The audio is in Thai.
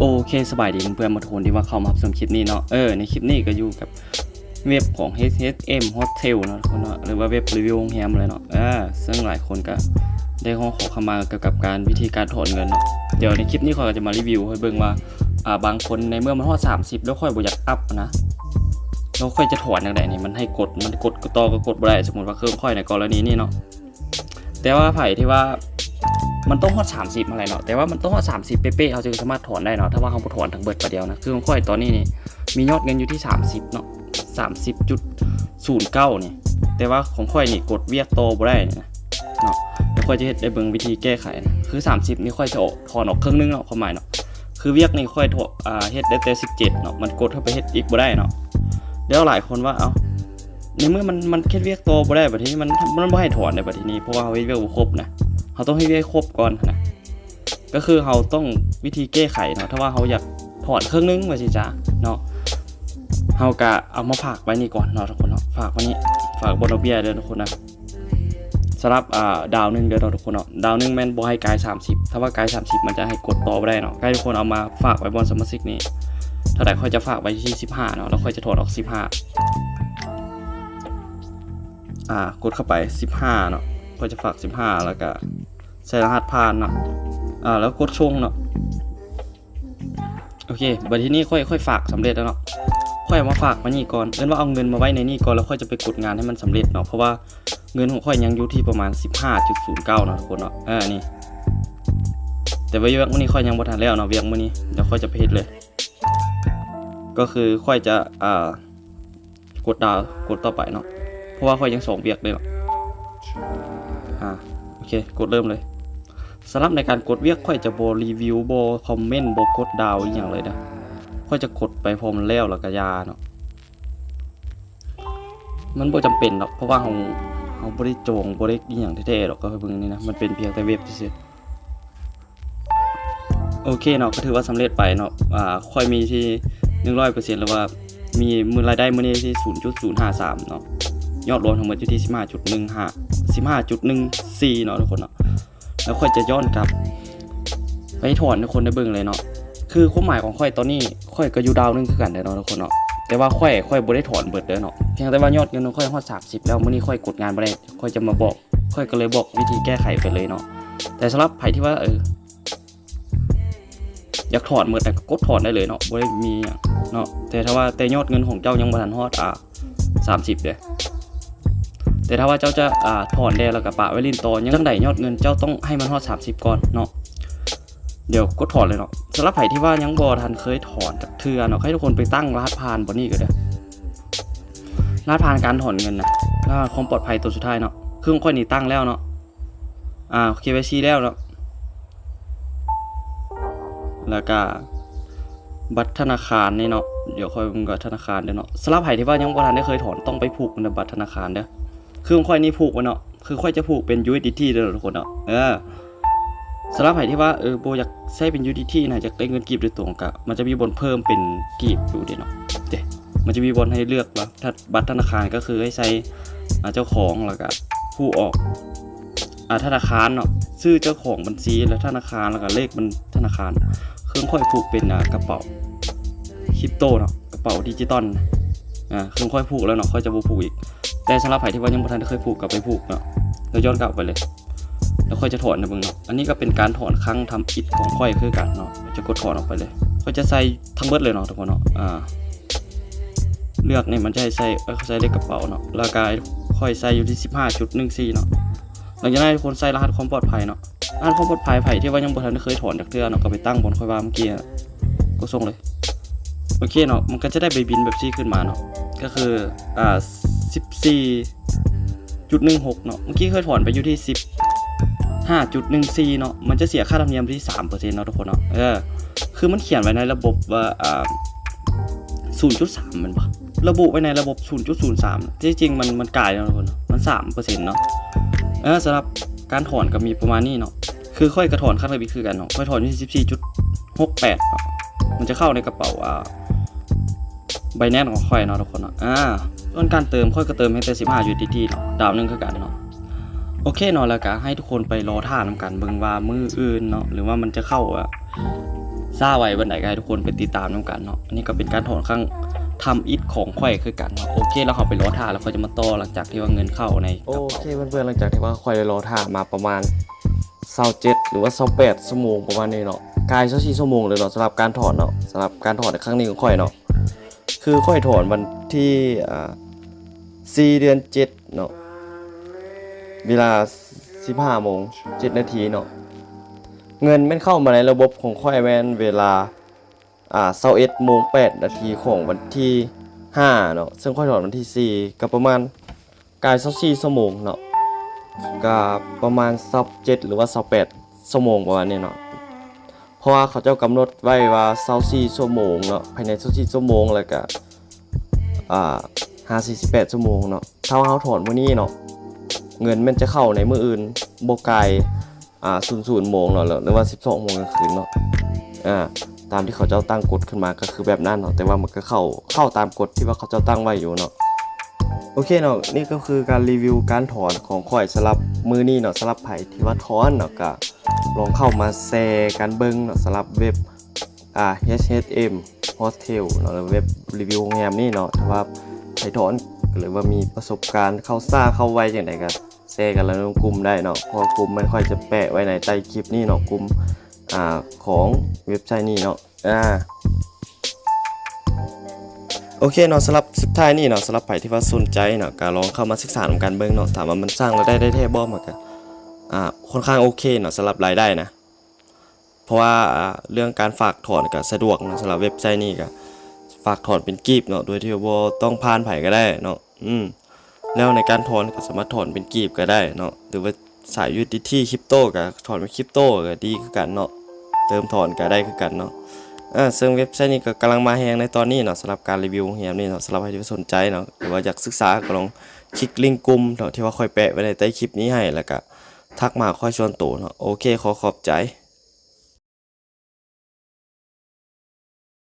โอเคสบายดีเพื่อนๆมาทุกคนที่ว่าเข้ามาชมคลิปนี้เนาะในคลิปนี้ก็อยู่กับเว็บของ HSM Hotel เนาะทุกคนเนาะหรือว่าเว็บรีวิวโรงแรมเลยเนาะซึ่งหลายคนก็ได้ขอเข้ามาเกี่ยวกับการวิธีการถอนเงินเนาะเดี๋ยวในคลิปนี้ก็จะมารีวิวให้เบิ่งว่าบางคนในเมื่อมันฮอด30แล้วค่อยบ่อยากอัพนะแล้วค่อยจะถอนจังได๋นี่มันให้กดต่อก็กดบ่ได้สมมุติว่าเครื่องค่อยในกรณีนี้เนาะแต่ว่าไผที่ว่ามันต้องฮอด30อะไรเนาะแต่ว่ามันต้องฮอด30เป๊ะๆเขาจึงสามารถถอนได้เนาะถ้าว่าเขาบ่ถอนทั้งเบิดประเดียวนะคือของค่อยตอนนี้นี่มียอดเงินอยู่ที่30เนาะ 30.09 นี่แต่ว่าของค่อยนี่กดเวียกโตบ่ได้นะเนาะแล้วค่อยจะเฮ็ดได้เบิ่งวิธีแก้ไขนะคือ30นี่ค่อยจะถอนออกครึ่งนึงเนาะความหมายเนาะคือเวียกนี่ค่อยเฮ็ดได้แต่17เนาะมันกดเข้าไปเฮ็ดอีกบ่ได้เนาะแล้วหลายคนว่าเอ้าในเมื่อมันเฮ็ดเวียกโตบ่ได้บัดนี้มันบ่ให้ถอนในบัดนี้เพราะว่าเฮาเฮ็ดเวียกบ่ครบนะเราต้องให้เวียกครบก่อนนะก็คือเราต้องวิธีแก้ไขเนาะถ้าว่าเราอยากถอนครึ่งนึงว่าสิจ้าเนาะเราก็เอามาฝากไว้นี่ก่อนเนาะทุกคนเนาะฝากไว้นี่ฝากบนดอกเบี้ยเด้อทุกคนนะสำหรับดาวนึงเด้อทุกคนเนาะดาวนึงแม่นบ่ให้กาย30ถ้าว่ากาย30มันจะให้กดต่อบ่ได้เนาะใครทุกคนเอามาฝากไว้บนสมาชิกนี่เท่าใดค่อยจะฝากไว้ที่15เนาะแล้วค่อยจะถอนออก15กดเข้าไป15เนาะค่อยจะฝาก15แล้วก็ใส่รหัสผ่านเนาะแล้วกดชงเนาะโอเคบัดทีนี้ค่อยฝากสำเร็จแล้วเนาะค่อยเอามาฝากไว้นี่ก่อนว่าเอาเงินมาไว้ในนี่ก่อนแล้วค่อยจะไปกดงานให้มันสำเร็จเนาะเพราะว่าเงินของค่อยยังอยู่ที่ประมาณ 15.09 เนาะทุกคนเนาะนี่แต่ว่าเวียกมื้อนี้ค่อยยังบ่ทันแล้วเนาะเวียกมื้อนี้เดี๋ยวค่อยจะไปเฮ็ดเลยก็คือค่อยจะกดต่อไปเนาะเพราะว่าค่อยยัง2เวียกเลยเนาะโอเคกดเริ่มเลยสำหรับในการกดเวียกค่อยจะบ่รีวิวบ่คอมเมนต์บ่กดดาวอีหยังเลยนะค่อยจะกดไปพร้อมแล้วก็ยาเนาะมันบ่จำเป็นหรอกเพราะว่าเราบ่ได้โจงบ่ได้อีหยังแท้ๆหรอกก็เบิ่งนี่นะมันเป็นเพียงแต่เว็บซื่อๆโอเคเนาะก็ถือว่าสำเร็จไปเนาะค่อยมีที่ 100% หรือว่ามีรายได้มื้อนี้ที่ 0.053 เนาะยอดรวมทั้งหมดอยู่ที่ 15.14 เนาะทุกคนเนาะแล้วค่อยจะย้อนกลับไปถอนทุกคนได้เบิ่งเลยเนาะคือความหมายของค่อยตอนนี้ค่อยก็อยู่ดาวนึงคือกันเด้อเนาะทุกคนเนาะแต่ว่าค่อยบ่ได้ถอนเบิดเด้อเนาะเพียงแต่ว่ายอดเงินของค่อยฮอด30แล้วมื้อนี้ค่อยกดงานบ่ได้ค่อยจะมาบอกค่อยก็เลยบอกวิธีแก้ไขไปเลยเนาะแต่สำหรับไผที่ว่าอยากถอนเบิดแต่ก็กดถอนได้เลยเนาะบ่ได้มีเนาะแต่ถ้าว่าแต่ยอดเงินของเจ้ายังบ่ทันฮอด30เด้อแต่ถ้าว่าเจ้าจะถอนได้แล้วก็ปะไว้ลิ้นต่อยังจังได๋ยอดเงินเจ้าต้องให้มันฮอด30ก่อนเนาะเดี๋ยวกดถอนเลยเนาะสำหรับไผที่ว่ายังบ่ทันเคยถอนจากเทื่อเนาะให้ทุกคนไปตั้งรหัสผ่านบ่นี่ก็ได้รหัสผ่านการถอนเงินนะความปลอดภัยตัวสุดท้ายเนาะคือค่อยนี่ตั้งแล้วเนาะKYC แล้วเนาะแล้วก็บัตรธนาคารนี่เนาะเดี๋ยวค่อยเบิ่งกับธนาคารเด้อเนาะสำหรับไผที่ว่ายังบ่ทันได้เคยถอนต้องไปผูกในบัตรธนาคารเด้อคือค่อยนี่ผูกไว้เนาะคือค่อยจะผูกเป็น USDT เด้อทุกคนเนาะสำหรับใครที่ว่าโบอยากใช้เป็น USDT นะจะได้เงินกีบโดยตรงกับมันจะมีบนเพิ่มเป็นกีบอยู่เนาะมันจะมีบนให้เลือกว่าถ้าบัตรธนาคารก็คือให้ใช้เจ้าของแล้วก็ผู้ออกธนาคารเนาะชื่อเจ้าของบัญชีแล้วธนาคารแล้วก็เลขมันธนาคารเครื่องค่อยผูกเป็นกระเป๋าคริปโตเนาะกระเป๋าดิจิตอลเครื่องค่อยผูกแล้วเนาะค่อยจะบ่ผูกอีกแต่สำหรับใครที่ว่ายังบ่ทันได้เคยผูกกับไปผูกเนาะแล้วย้อนกลับไปเลยแล้วค่อยจะถอนนะเบิ่งเนาะอันนี้ก็เป็นการถอนครั้งทำอิฐของค่อยคือกันเนาะจะกดถอนออกไปเลยก็จะใส่ทั้งเบิดเลยเนาะทุกคนเนาะเลือกนี่มันจะให้ใส่เลขกระเป๋าเนาะราคาค่อยใส่อยู่ที่ 15.14 เนาะหลังจากนั้นทุกคนใส่รหัสความปลอดภัยเนาะรหัสความปลอดภัยไผที่ว่ายังบ่ทันได้เคยถอนจากเทื่อเนาะก็ไปตั้งบนค่อยว่าเมื่อกี้ก็ส่งเลยโอเคเนาะมันก็จะได้ใบบินแบบนี้ขึ้นมาเนาะก็คือ14.16 เนาะเมื่อกี้เคยถอนไปอยู่ที่5.14 เนาะมันจะเสียค่าธรรมเนียมที่ 3% เนาะทุกคนเนาะคือมันเขียนไว้ในระบบว่า0.3 มันบ่ระบุไว้ในระบบ 0.03 ที่จริงมันกายเนาะทุกคนมัน 3% เนาะสำหรับการถอนก็มีประมาณนี้เนาะคือค่อยกระถอนค่าเทอมอีกคือกันเนาะค่อยถอนที่ 14.68 เนาะมันจะเข้าในกระเป๋าBinance ของค่อยเนาะทุกคนเนาะส่วนการเติมค่อยก็เติมให้แต่15 USDT เนาะดาวนึงคือกันเนาะโอเคเนาะแล้วก็ให้ทุกคนไปรอท่านำกันเบิ่งว่ามื้ออื่นเนาะหรือว่ามันจะเข้า ซ่าไว้วันไหนก็ให้ทุกคนไปติดตามนํกันเนาะอันนี้ก็เป็นการถอนครั้งทำอิฐของข่อยคือกันเนาะโอเคแล้วเขาไปรอท่าแล้วเขาจะมาต่อหลังจากที่ว่าเงินเข้าในโอเคเพื่อนๆหลังจากที่ว่าข่อยได้รอท่ามาประมาณ27หรือว่า28ชั่วโมงประมาณนี้เนาะกาย24ชั่วโมงเลยเนาะสำหรับการถอนเนาะสำหรับการถอนในครั้งนี้ของข่อยเนาะคือข่อยถอนวันที่4 เดือน 7เนาะเวลา15 โมง 7 นาทีเนาะเงินมันเข้ามาในระบบของข่อยแม่นเวลา21 โมง 8 นาทีของวันที่5เนาะซึ่งข่อยถอนวันที่4ก็ประมาณกาย24ชั่วโมงเนาะก็ประมาณ27หรือว่า28ชั่วโมงประมาณนี้เนาะเพราะว่าเขาเจ้ากำหนดไว้ว่า24ชั่วโมงเนาะภายใน24ชั่วโมงแล้วก็48ชั่วโมงเนาะถ้าเฮาถอนมื้อนี้เนาะเงินมันจะเข้าในมื้ออื่นบ่ไกล00 โมงเนาะหรือว่า12 โมงกลางคืนเนาะตามที่เขาเจ้าตั้งกฎขึ้นมาก็คือแบบนั้นเนาะแต่ว่ามันก็เข้าตามกฎที่ว่าเขาเจ้าตั้งไว้อยู่เนาะโอเคเนาะนี่ก็คือการรีวิวการถอนของข่อยสำหรับมือนี้เนาะสำหรับไผที่ว่าถอนเนาะก็ลองเข้ามาแชร์กันเบิ่งเนาะสำหรับเว็บHHM Hostel เนาะเว็บรีวิวโรงแรมนี่เนาะถ้าว่าไผถอนหรือว่ามีประสบการณ์เข้าซ่าเข้าไวจังได๋ก็แชร์กันแล้วในกลุ่มได้เนาะเพราะกลุ่มมันค่อยจะแปะไว้ในใต้คลิปนี้เนาะกลุ่มของเว็บไซต์นี้เนาะโอเคเนาะสำหรับสุดท้ายนี่เนาะสำหรับไผที่ว่าสนใจเนาะก็ลองเข้ามาศึกษานํกันเบิ่งเนาะถามว่ามันสร้างรายได้แท้บ่มันก็ค่อนข้างโอเคเนาะสำหรับรายได้นะเพราะว่าเรื่องการฝากถอนก็สะดวกเนาะสำหรับเว็บไซต์นี้ก็ฝากถอนเป็นกีบเนาะโดยที่บ่ต้องผ่านไผก็ได้เนาะแล้วในการถอนก็สามารถถอนเป็นกีบก็ได้เนาะหรือว่าสาย USDT คริปโตก็ถอนเป็นคริปโตก็ดีคือกันเนาะเติมถอนก็ได้คือกันเนาะซึ่งเว็บไซต์นี้ก็กำลังมาแฮงในตอนนี้เนาะสำหรับการรีวิวโรงแรมนี่เนาะสำหรับใครที่สนใจเนาะหรือว่าอยากศึกษาก็ลองคลิกลิงก์กลุ่มเนาะที่ว่าค่อยแปะไว้ในใต้คลิปนี้ให้แล้วก็ทักมาค่อยชวนโตเนาะโอเคขอบใจ